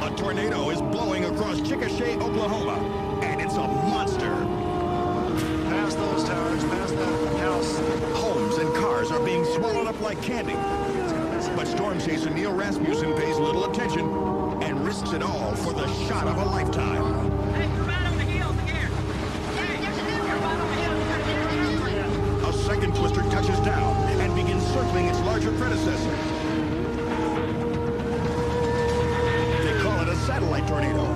A tornado is blowing across Chickasha, Oklahoma, and it's a monster. Past those towers, past that house. Homes and cars are being swallowed up like candy. But storm chaser Neil Rasmussen pays little attention and risks it all for the shot of a lifetime. Hey, you're right on the heels again. Hey, you're right on the heels. A second twister touches down and begins circling its larger predecessor. They call it a satellite tornado.